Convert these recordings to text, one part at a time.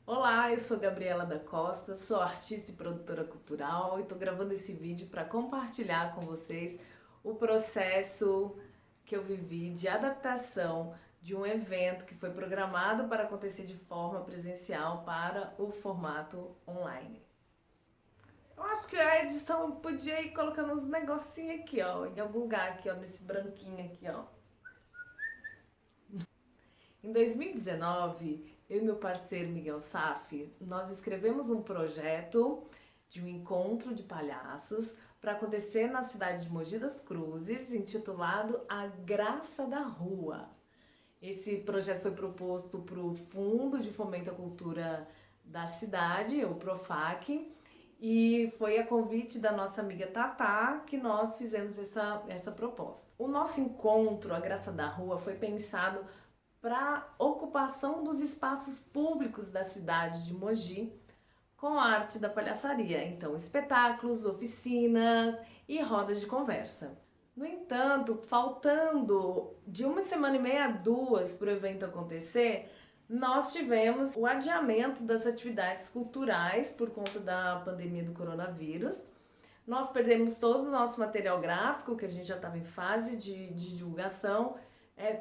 Olá, eu sou Gabriela da Costa, sou artista e produtora cultural e estou gravando esse vídeo para compartilhar com vocês o processo que eu vivi de adaptação de um evento que foi programado para acontecer de forma presencial para o formato online. Eu acho que a edição podia ir colocando uns negocinhos aqui, ó, em algum lugar aqui, ó, nesse branquinho aqui, ó. Em 2019, eu e meu parceiro Miguel Saf, nós escrevemos um projeto de um encontro de palhaços para acontecer na cidade de Mogi das Cruzes, intitulado A Graça da Rua. Esse projeto foi proposto para o Fundo de Fomento à Cultura da cidade, o Profac, e foi a convite da nossa amiga Tatá que nós fizemos essa proposta. O nosso encontro, A Graça da Rua, foi pensado para ocupação dos espaços públicos da cidade de Mogi com a arte da palhaçaria, então espetáculos, oficinas e rodas de conversa. No entanto, faltando de uma semana e meia a duas para o evento acontecer, nós tivemos o adiamento das atividades culturais por conta da pandemia do coronavírus. Nós perdemos todo o nosso material gráfico, que a gente já estava em fase de divulgação,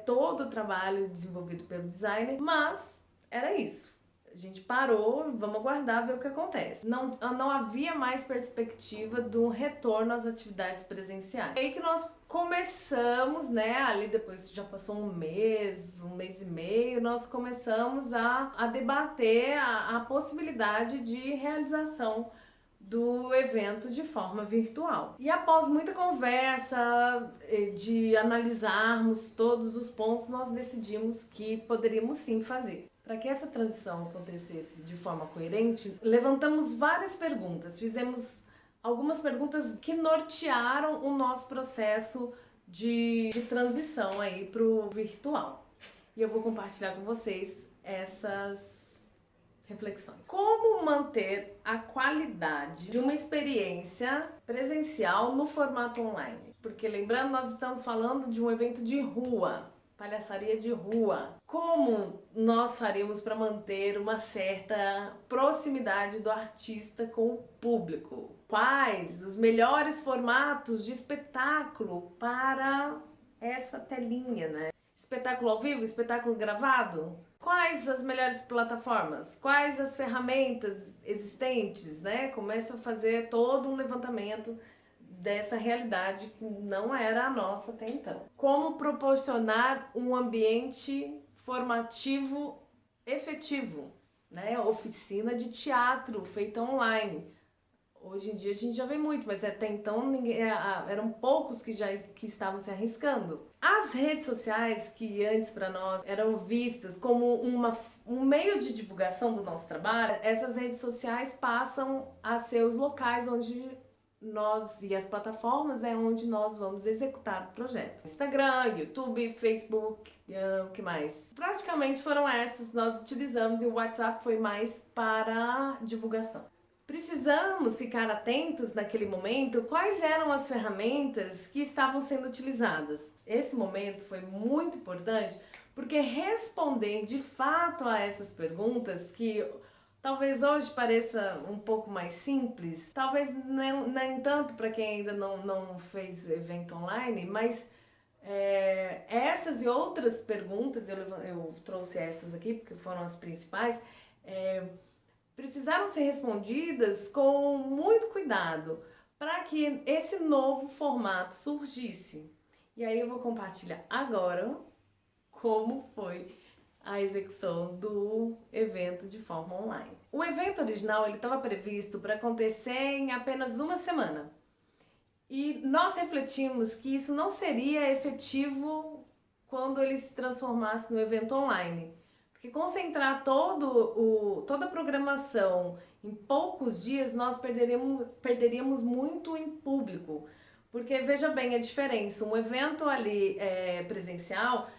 todo o trabalho desenvolvido pelo designer, mas era isso. A gente parou, vamos aguardar ver o que acontece. Não havia mais perspectiva do retorno às atividades presenciais. É aí que nós começamos, né, ali depois já passou um mês e meio, nós começamos a debater a possibilidade de realização do evento de forma virtual. E após muita conversa, de analisarmos todos os pontos, nós decidimos que poderíamos sim fazer. Para que essa transição acontecesse de forma coerente, levantamos várias perguntas, fizemos algumas perguntas que nortearam o nosso processo de transição aí para o virtual. E eu vou compartilhar com vocês essas reflexões. Como manter a qualidade de uma experiência presencial no formato online? Porque lembrando, nós estamos falando de um evento de rua, palhaçaria de rua. Como nós faríamos para manter uma certa proximidade do artista com o público? Quais os melhores formatos de espetáculo para essa telinha, né? Espetáculo ao vivo, espetáculo gravado? Quais as melhores plataformas? Quais as ferramentas existentes, né? Começa a fazer todo um levantamento dessa realidade que não era a nossa até então. Como proporcionar um ambiente formativo efetivo, né? Oficina de teatro feita online. Hoje em dia a gente já vê muito, mas até então eram poucos que estavam se arriscando. As redes sociais, que antes para nós eram vistas como um meio de divulgação do nosso trabalho, essas redes sociais passam a ser os locais onde nós e as plataformas é onde nós vamos executar o projeto. Instagram, YouTube, Facebook, o que mais? Praticamente foram essas que nós utilizamos e o WhatsApp foi mais para divulgação. Precisamos ficar atentos naquele momento quais eram as ferramentas que estavam sendo utilizadas. Esse momento foi muito importante porque responder de fato a essas perguntas, que talvez hoje pareça um pouco mais simples, talvez nem tanto para quem ainda não fez evento online, mas essas e outras perguntas, eu trouxe essas aqui porque foram as principais, precisaram ser respondidas com muito cuidado para que esse novo formato surgisse. E aí eu vou compartilhar agora como foi a execução do evento de forma online. O evento original ele estava previsto para acontecer em apenas uma semana. E nós refletimos que isso não seria efetivo quando ele se transformasse no evento online. Porque concentrar toda a programação em poucos dias, nós perderíamos muito em público. Porque veja bem a diferença, um evento ali presencial,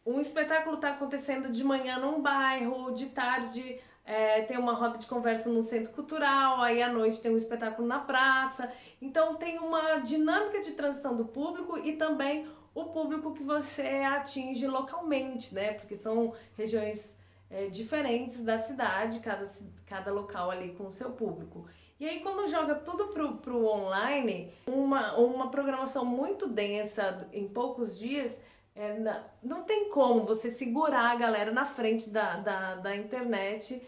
um espetáculo está acontecendo de manhã num bairro, de tarde tem uma roda de conversa no centro cultural, aí à noite tem um espetáculo na praça. Então tem uma dinâmica de transição do público e também o público que você atinge localmente, né? Porque são regiões diferentes da cidade, cada local ali com o seu público. E aí quando joga tudo pro online, uma programação muito densa em poucos dias, não tem como você segurar a galera na frente da internet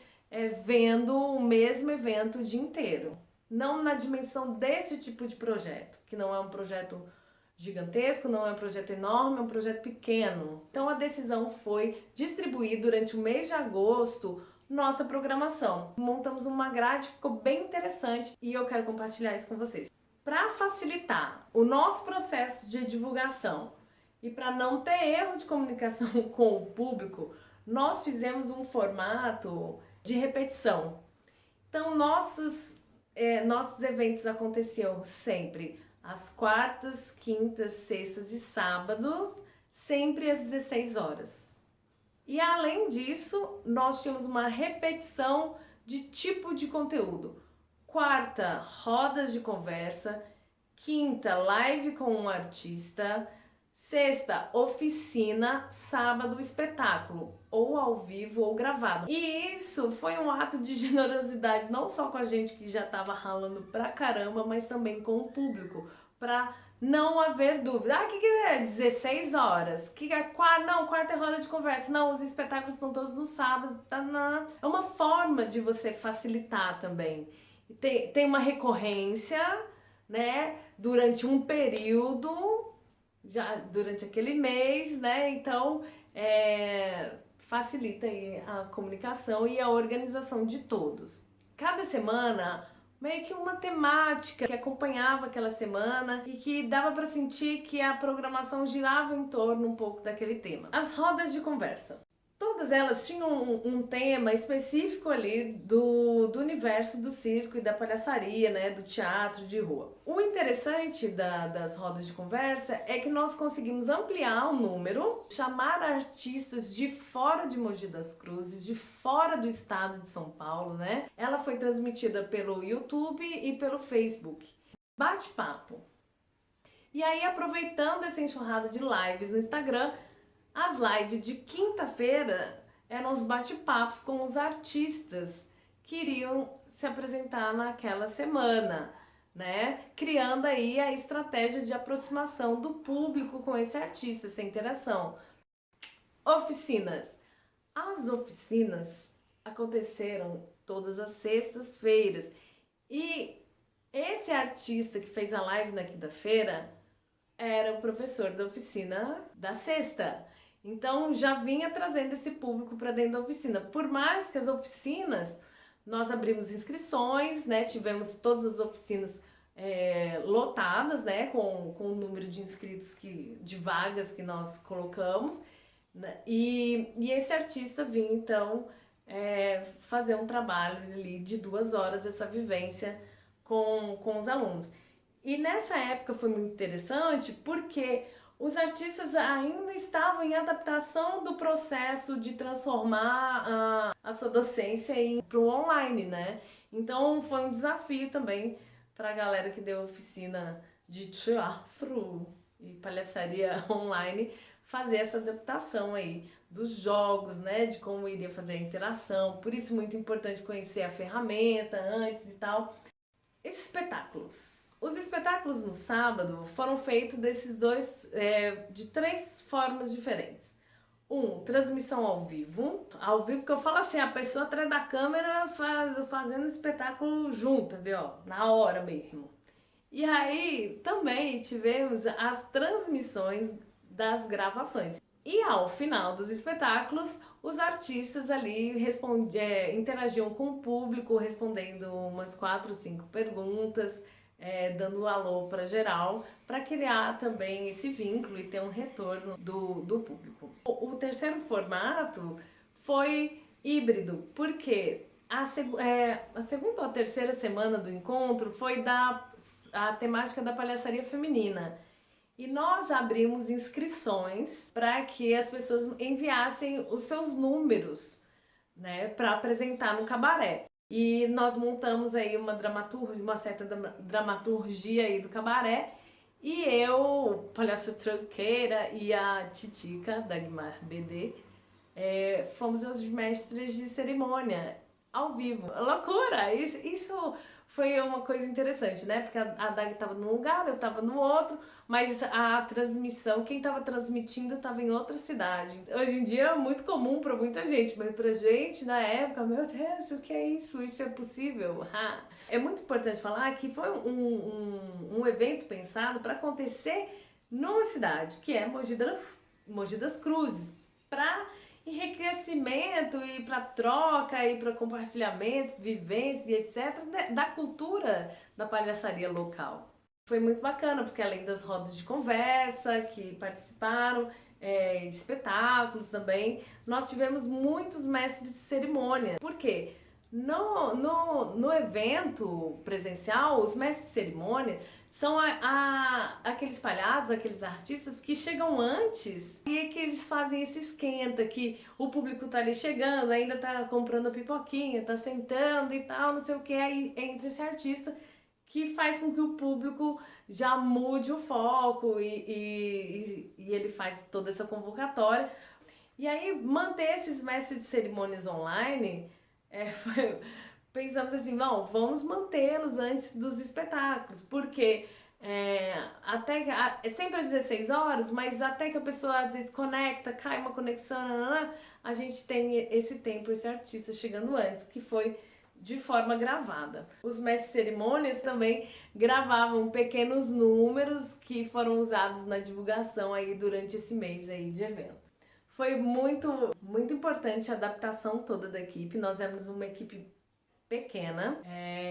vendo o mesmo evento o dia inteiro. Não na dimensão desse tipo de projeto, que não é um projeto gigantesco, não é um projeto enorme, é um projeto pequeno. Então a decisão foi distribuir durante o mês de agosto nossa programação. Montamos uma grade, ficou bem interessante e eu quero compartilhar isso com vocês. Para facilitar o nosso processo de divulgação e para não ter erro de comunicação com o público, nós fizemos um formato de repetição. Então nossos eventos aconteciam sempre às quartas, quintas, sextas e sábados, sempre às 16 horas. E além disso, nós tínhamos uma repetição de tipo de conteúdo. Quarta, rodas de conversa. Quinta, live com um artista. Sexta, oficina. Sábado, espetáculo, ou ao vivo ou gravado. E isso foi um ato de generosidade, não só com a gente que já estava ralando pra caramba, mas também com o público, para não haver dúvida. Ah, o que é 16 horas? Que é não, quarta é roda de conversa. Não, os espetáculos estão todos no sábado. Tá, não. É uma forma de você facilitar também. Tem uma recorrência, né, durante um período, já durante aquele mês, né? Então, facilita aí a comunicação e a organização de todos. Cada semana meio que uma temática que acompanhava aquela semana e que dava para sentir que a programação girava em torno um pouco daquele tema. As rodas de conversa. Todas elas tinham um tema específico ali do universo do circo e da palhaçaria, né, do teatro de rua. O interessante das rodas de conversa é que nós conseguimos ampliar o número, chamar artistas de fora de Mogi das Cruzes, de fora do estado de São Paulo, né? Ela foi transmitida pelo YouTube e pelo Facebook. Bate-papo. E aí, aproveitando essa enxurrada de lives no Instagram, as lives de quinta-feira eram os bate-papos com os artistas que iriam se apresentar naquela semana, né? Criando aí a estratégia de aproximação do público com esse artista, essa interação. Oficinas. As oficinas aconteceram todas as sextas-feiras e esse artista que fez a live na quinta-feira era o professor da oficina da sexta. Então já vinha trazendo esse público para dentro da oficina. Por mais que as oficinas, nós abrimos inscrições, né? Tivemos todas as oficinas lotadas, né? Com o número de inscritos, de vagas que nós colocamos. Né? E esse artista vinha então fazer um trabalho ali de 2 horas, essa vivência com os alunos. E nessa época foi muito interessante porque os artistas ainda estavam em adaptação do processo de transformar a sua docência para o online, né? Então foi um desafio também para a galera que deu oficina de teatro e palhaçaria online fazer essa adaptação aí dos jogos, né? De como iria fazer a interação. Por isso muito importante conhecer a ferramenta antes e tal. Espetáculos. Os espetáculos no sábado foram feitos de 3 formas diferentes. Transmissão ao vivo. Ao vivo que eu falo assim, a pessoa atrás da câmera fazendo espetáculo junto, entendeu? Na hora mesmo. E aí também tivemos as transmissões das gravações. E ao final dos espetáculos, os artistas ali interagiam com o público, respondendo umas 4 ou 5 perguntas, dando um alô para geral, para criar também esse vínculo e ter um retorno do público. O terceiro formato foi híbrido, porque a segunda ou a terceira semana do encontro foi a temática da palhaçaria feminina. E nós abrimos inscrições para que as pessoas enviassem os seus números, né, para apresentar no cabaré. E nós montamos aí uma certa dramaturgia aí do cabaré. E eu, palhaço tranqueira, e a Titica, Dagmar BD, fomos os mestres de cerimônia ao vivo. Loucura! Isso foi uma coisa interessante, né? Porque a Dag estava num lugar, eu estava no outro, mas a transmissão, quem estava transmitindo estava em outra cidade. Hoje em dia é muito comum para muita gente, mas pra gente na época, meu Deus, o que é isso? Isso é possível? É muito importante falar que foi um evento pensado para acontecer numa cidade, que é Mogi das Cruzes, para enriquecimento e para troca e para compartilhamento, vivência e etc. Da cultura da palhaçaria local. Foi muito bacana, porque além das rodas de conversa que participaram, espetáculos também, nós tivemos muitos mestres de cerimônia. Por quê? No evento presencial, os mestres de cerimônia são aqueles palhaços, aqueles artistas que chegam antes e é que eles fazem esse esquenta, que o público tá ali chegando, ainda tá comprando a pipoquinha, tá sentando e tal, não sei o que, aí entra esse artista que faz com que o público já mude o foco e ele faz toda essa convocatória. E aí manter esses mestres de cerimônias online, pensamos assim, não, vamos mantê-los antes dos espetáculos, porque é sempre às 16 horas, mas até que a pessoa às vezes conecta, cai uma conexão, nanana, a gente tem esse tempo, esse artista chegando antes, que foi de forma gravada. Os mestres de cerimônias também gravavam pequenos números que foram usados na divulgação aí durante esse mês aí de evento. Foi muito importante a adaptação toda da equipe. Nós éramos uma equipe pequena,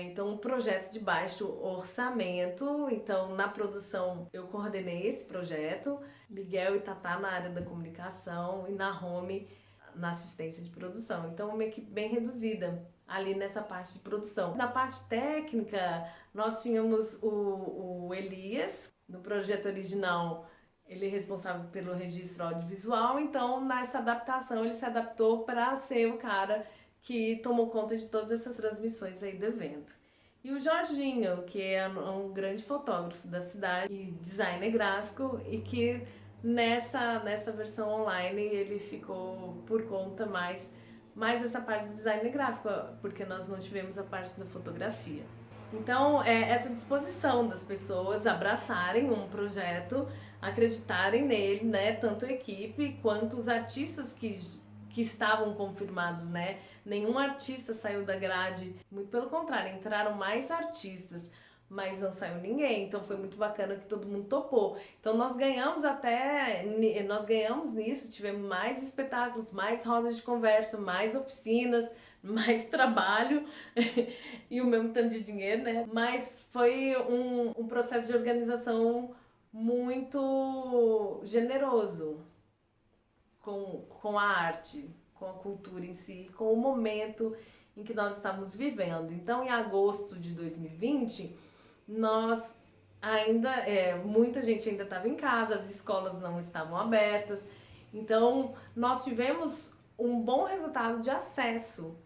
então um projeto de baixo orçamento. Então na produção eu coordenei esse projeto, Miguel e Tatá na área da comunicação e na Home na assistência de produção. Então uma equipe bem reduzida ali nessa parte de produção. Na parte técnica nós tínhamos o Elias no projeto original. Ele é responsável pelo registro audiovisual, então nessa adaptação ele se adaptou para ser o cara que tomou conta de todas essas transmissões aí do evento. E o Jorginho, que é um grande fotógrafo da cidade e designer gráfico e que nessa versão online ele ficou por conta mais essa parte de design gráfico, porque nós não tivemos a parte da fotografia. Então, essa disposição das pessoas abraçarem um projeto, acreditarem nele, né? Tanto a equipe quanto os artistas que estavam confirmados, né? Nenhum artista saiu da grade, muito pelo contrário, entraram mais artistas, mas não saiu ninguém. Então foi muito bacana que todo mundo topou. Então nós ganhamos nisso, tivemos mais espetáculos, mais rodas de conversa, mais oficinas, mais trabalho e o mesmo tanto de dinheiro, né? Mas foi um processo de organização muito generoso com a arte, com a cultura em si, com o momento em que nós estávamos vivendo. Então, em agosto de 2020, nós muita gente ainda estava em casa, as escolas não estavam abertas, então nós tivemos um bom resultado de acesso.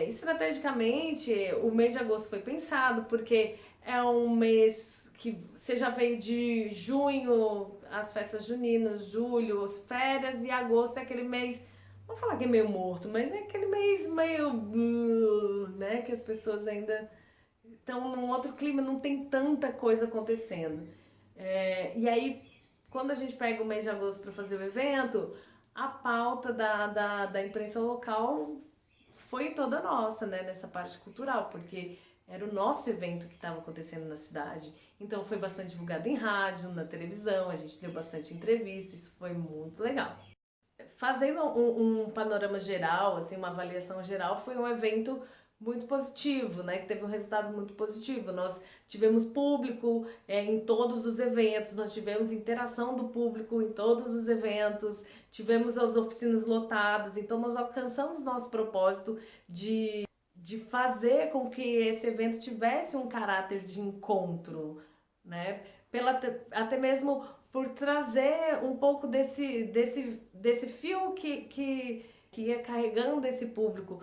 Estrategicamente, o mês de agosto foi pensado porque é um mês que você já veio de junho, as festas juninas, julho, as férias, e agosto é aquele mês, vamos falar que é meio morto, mas é aquele mês meio, né, que as pessoas ainda estão num outro clima, não tem tanta coisa acontecendo. E aí, quando a gente pega o mês de agosto para fazer o evento, a pauta da imprensa local foi toda nossa, né, nessa parte cultural, porque era o nosso evento que estava acontecendo na cidade. Então foi bastante divulgado em rádio, na televisão, a gente deu bastante entrevista, isso foi muito legal. Fazendo um panorama geral, assim, uma avaliação geral, foi um evento muito positivo, né? Que teve um resultado muito positivo. Nós tivemos público em todos os eventos, nós tivemos interação do público em todos os eventos, tivemos as oficinas lotadas, então nós alcançamos nosso propósito de fazer com que esse evento tivesse um caráter de encontro, né? Até mesmo por trazer um pouco desse fio que ia carregando esse público,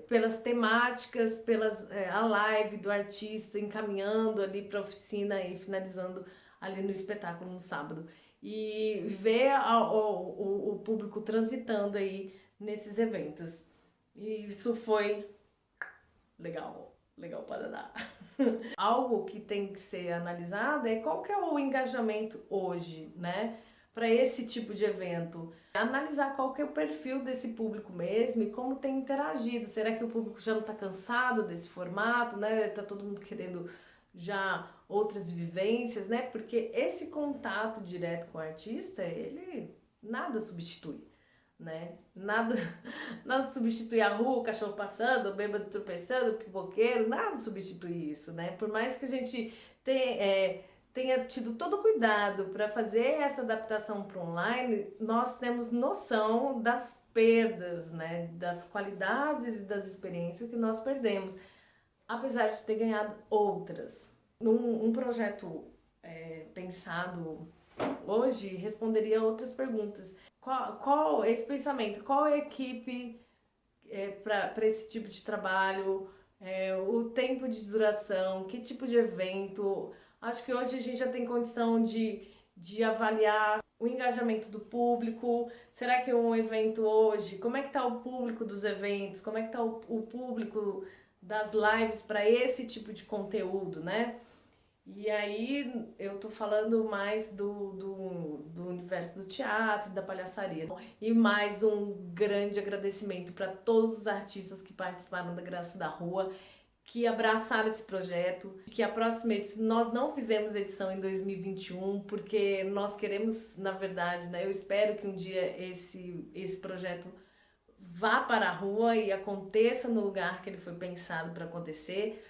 pelas temáticas, a live do artista encaminhando ali para a oficina e finalizando ali no espetáculo no sábado. e ver o público transitando aí nesses eventos. E isso foi legal, legal para dar. Algo que tem que ser analisado é qual que é o engajamento hoje, né, para esse tipo de evento. Analisar qual que é o perfil desse público mesmo e como tem interagido. Será que o público já não está cansado desse formato, né? Tá todo mundo querendo já outras vivências, né? Porque esse contato direto com o artista, ele nada substitui, né? Nada, nada substitui a rua, o cachorro passando, o bêbado tropeçando, o pipoqueiro, nada substitui isso, né? Por mais que a gente tenha tido todo o cuidado para fazer essa adaptação para online, nós temos noção das perdas, né? Das qualidades e das experiências que nós perdemos, apesar de ter ganhado outras. Um projeto pensado hoje responderia outras perguntas. Qual esse pensamento? Qual é a equipe para esse tipo de trabalho? O tempo de duração? Que tipo de evento? Acho que hoje a gente já tem condição de avaliar o engajamento do público. Será que um evento hoje, como é que está o público dos eventos? Como é que está o público das lives para esse tipo de conteúdo, né? E aí eu tô falando mais do universo do teatro, da palhaçaria. E mais um grande agradecimento para todos os artistas que participaram da Graça da Rua, que abraçaram esse projeto, que a próxima edição, nós não fizemos edição em 2021, porque nós queremos, na verdade, né, eu espero que um dia esse projeto vá para a rua e aconteça no lugar que ele foi pensado para acontecer.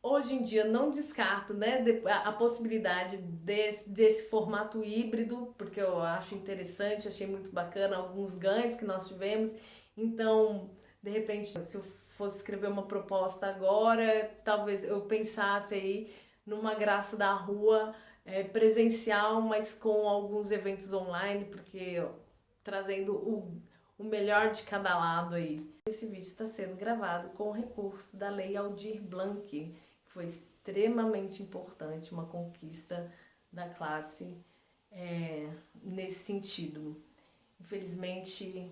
Hoje em dia não descarto, né, a possibilidade desse formato híbrido, porque eu acho interessante, achei muito bacana alguns ganhos que nós tivemos. Então, de repente, se eu fosse escrever uma proposta agora, talvez eu pensasse aí numa Graça da Rua presencial, mas com alguns eventos online, porque ó, trazendo o melhor de cada lado aí. Esse vídeo está sendo gravado com recurso da Lei Aldir Blanc. Foi extremamente importante, uma conquista da classe nesse sentido. Infelizmente,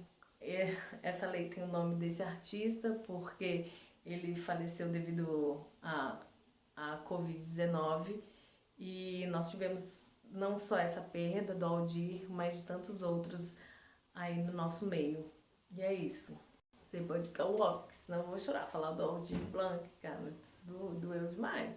essa lei tem o nome desse artista porque ele faleceu devido à Covid-19 e nós tivemos não só essa perda do Aldir, mas de tantos outros aí no nosso meio. E é isso. Você pode ficar off, porque senão eu vou chorar. Falar do Aldir Blanc, cara, doeu demais.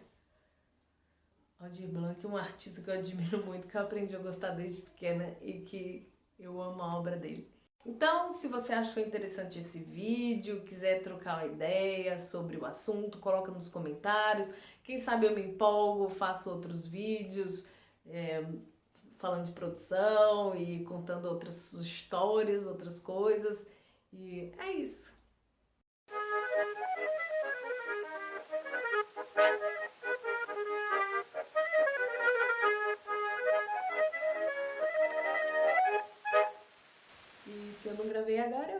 Aldir Blanc é um artista que eu admiro muito, que eu aprendi a gostar desde pequena e que eu amo a obra dele. Então, se você achou interessante esse vídeo, quiser trocar uma ideia sobre o assunto, coloca nos comentários. Quem sabe eu me empolgo, faço outros vídeos falando de produção e contando outras histórias, outras coisas. E é isso. E se eu não gravei agora,